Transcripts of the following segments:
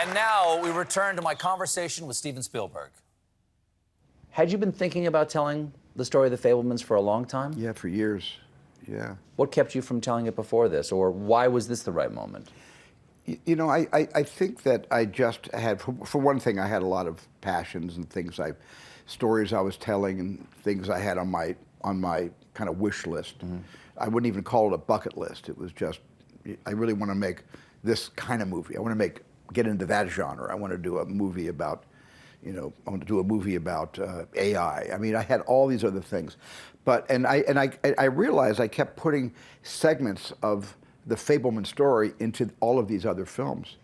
And now we return to my conversation with Steven Spielberg. Had you been thinking about telling the story of the Fabelmans for a long time? Yeah, for years, yeah. What kept you from telling it before this, or why was this the right moment? You know, I think that I just had, for one thing, I had a lot of passions and things, stories I was telling and things I had on my kind of wish list. Mm-hmm. I wouldn't even call it a bucket list. It was just, I really want to make this kind of movie. I want to get into that genre. I want to do a movie about, you know, I want to do a movie about AI. I mean, I had all these other things, and I realized I kept putting segments of the Fabelman story into all of these other films.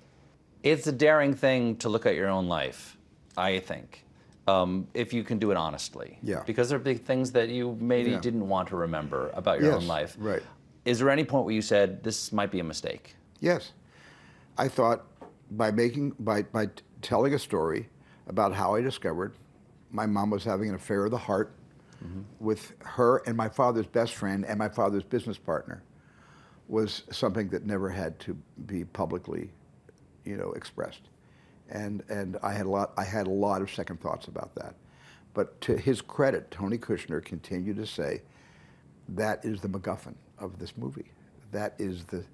It's a daring thing to look at your own life, I think, if you can do it honestly. Yeah. Because there are big things that you maybe didn't want to remember about your own life. Right. Is there any point where you said, this might be a mistake? Yes. I thought by telling a story about how I discovered my mom was having an affair of the heart with her and my father's best friend and my father's business partner was something that never had to be publicly, you know, expressed. And I had a lot of second thoughts about that. But to his credit, Tony Kushner continued to say, that is the MacGuffin of this movie. That is the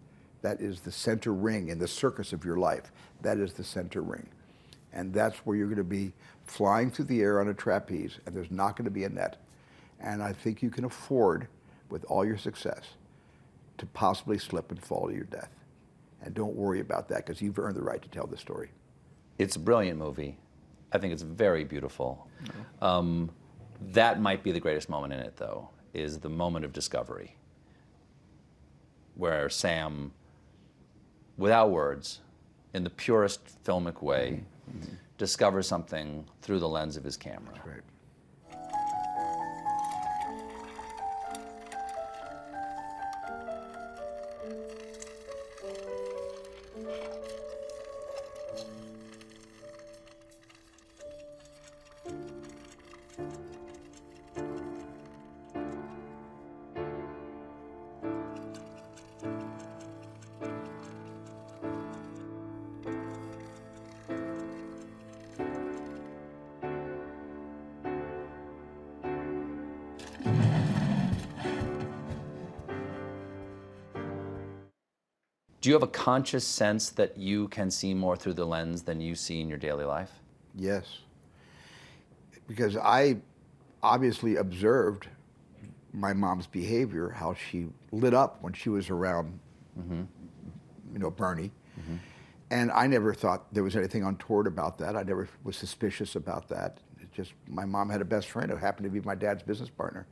center ring in the circus of your life. That is the center ring. And that's where you're going to be flying through the air on a trapeze, and there's not going to be a net. And I think you can afford, with all your success, to possibly slip and fall to your death. And don't worry about that, because you've earned the right to tell the story. It's a brilliant movie. I think it's very beautiful. Mm-hmm. That might be the greatest moment in it, though, is the moment of discovery, where Sam, without words, in the purest filmic way, discovers something through the lens of his camera. That's right. Do you have a conscious sense that you can see more through the lens than you see in your daily life? Yes. Because I obviously observed my mom's behavior, how she lit up when she was around, you know, Bernie. Mm-hmm. And I never thought there was anything untoward about that. I never was suspicious about that. It just, my mom had a best friend who happened to be my dad's business partner.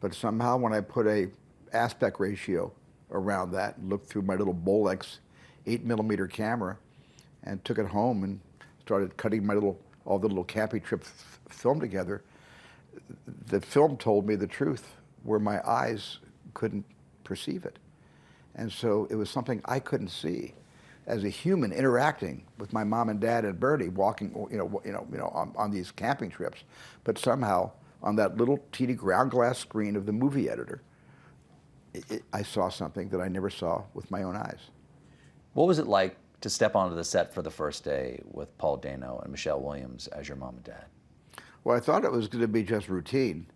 But somehow when I put a aspect ratio around that and looked through my little Bolex 8mm camera and took it home and started cutting all the little camping trip film together, the film told me the truth where my eyes couldn't perceive it. And so it was something I couldn't see as a human interacting with my mom and dad and Bertie walking, on these camping trips. But somehow on that little teeny ground glass screen of the movie editor, I saw something that I never saw with my own eyes. What was it like to step onto the set for the first day with Paul Dano and Michelle Williams as your mom and dad? Well, I thought it was going to be just routine,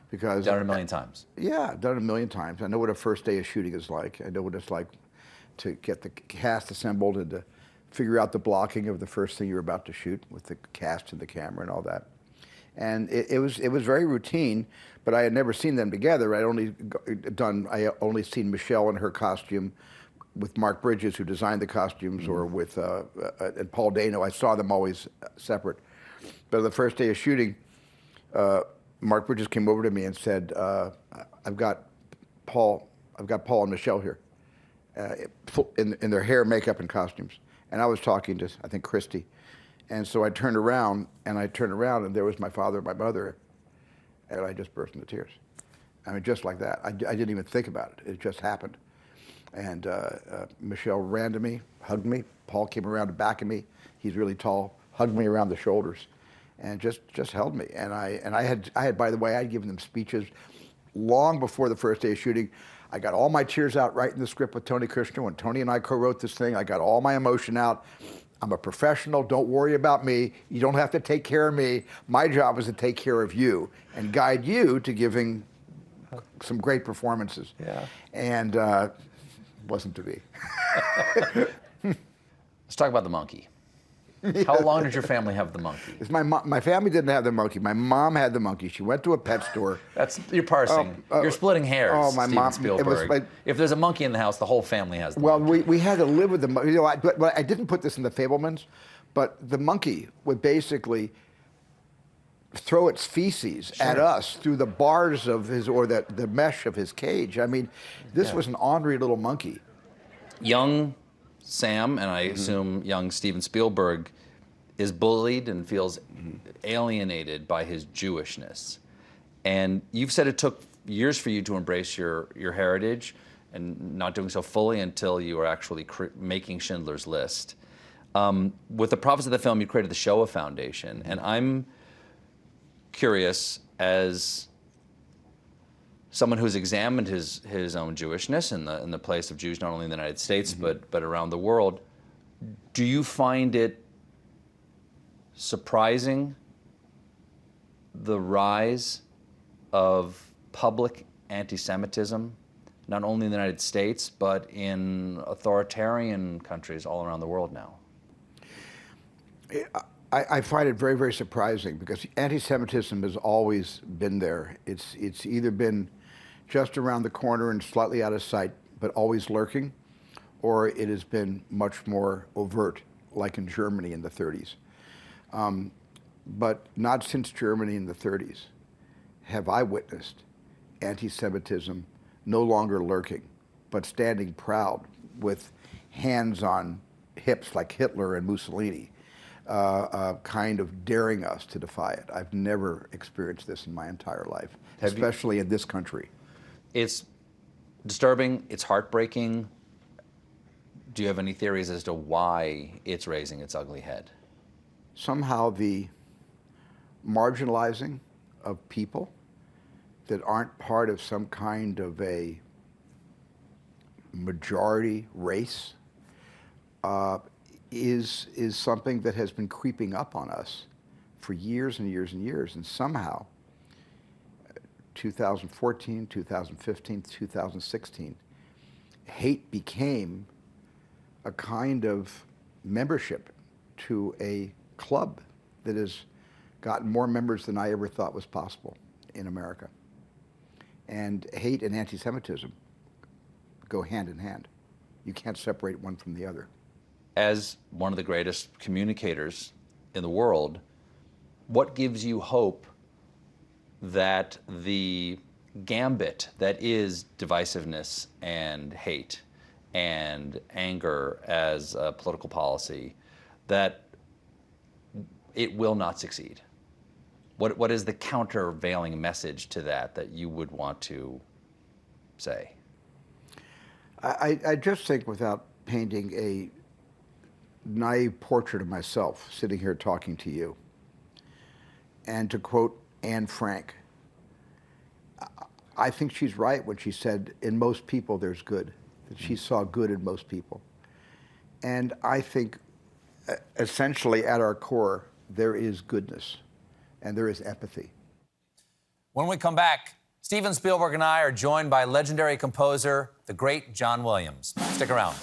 because done it a million times. Yeah, done it a million times. I know what a first day of shooting is like. I know what it's like to get the cast assembled and to figure out the blocking of the first thing you're about to shoot with the cast and the camera and all that. And it was very routine, but I had never seen them together. I only seen Michelle in her costume with Mark Bridges, who designed the costumes, or with and Paul Dano. I saw them always separate. But on the first day of shooting, Mark Bridges came over to me and said, "I've got Paul and Michelle here, in their hair, makeup, and costumes." And I was talking to, I think, Christy. And so I turned around, and there was my father and my mother, and I just burst into tears. I mean, just like that. I didn't even think about it. It just happened. And Michelle ran to me, hugged me. Paul came around the back of me. He's really tall, hugged me around the shoulders, and just held me. And I had, by the way, I had given them speeches long before the first day of shooting. I got all my tears out right in the script with Tony Kushner. When Tony and I co-wrote this thing, I got all my emotion out. I'm a professional. Don't worry about me. You don't have to take care of me. My job is to take care of you and guide you to giving some great performances. Yeah. And wasn't to be. Let's talk about the monkey. How long did your family have the monkey? My family didn't have the monkey. My mom had the monkey. She went to a pet store. You're parsing. You're splitting hairs. Oh, my Steven mom. Spielberg. If there's a monkey in the house, the whole family has the Well, monkey. we had to live with the monkey. You know, but I didn't put this in the Fabelmans, but the monkey would basically throw its feces at us through the bars of his, or the mesh of his cage. I mean, this was an ornery little monkey. Young Sam, and I assume young Steven Spielberg, is bullied and feels alienated by his Jewishness. And you've said it took years for you to embrace your heritage, and not doing so fully until you were actually making Schindler's List. With the profits of the film, you created the Shoah Foundation, and I'm curious, as someone who's examined his own Jewishness in the place of Jews, not only in the United States, but around the world, do you find it surprising, the rise of public anti-Semitism, not only in the United States, but in authoritarian countries all around the world now? I find it very, very surprising, because anti-Semitism has always been there. It's either been just around the corner and slightly out of sight, but always lurking, or it has been much more overt, like in Germany in the 30s. But not since Germany in the 30s have I witnessed anti-Semitism no longer lurking, but standing proud with hands on hips like Hitler and Mussolini, kind of daring us to defy it. I've never experienced this in my entire life, especially in this country. It's disturbing, it's heartbreaking. Do you have any theories as to why it's raising its ugly head? Somehow the marginalizing of people that aren't part of some kind of a majority race is something that has been creeping up on us for years and years and years. And somehow, 2014, 2015, 2016, hate became a kind of membership to a club that has gotten more members than I ever thought was possible in America. And hate and anti-Semitism go hand in hand. You can't separate one from the other. As one of the greatest communicators in the world, what gives you hope that the gambit that is divisiveness and hate and anger as a political policy, that it will not succeed? What is the countervailing message to that you would want to say? I just think, without painting a naive portrait of myself sitting here talking to you, and to quote Anne Frank, I think she's right when she said, in most people there's good, that she saw good in most people. And I think essentially at our core there is goodness and there is empathy. When we come back, Steven Spielberg and I are joined by legendary composer, the great John Williams. Stick around.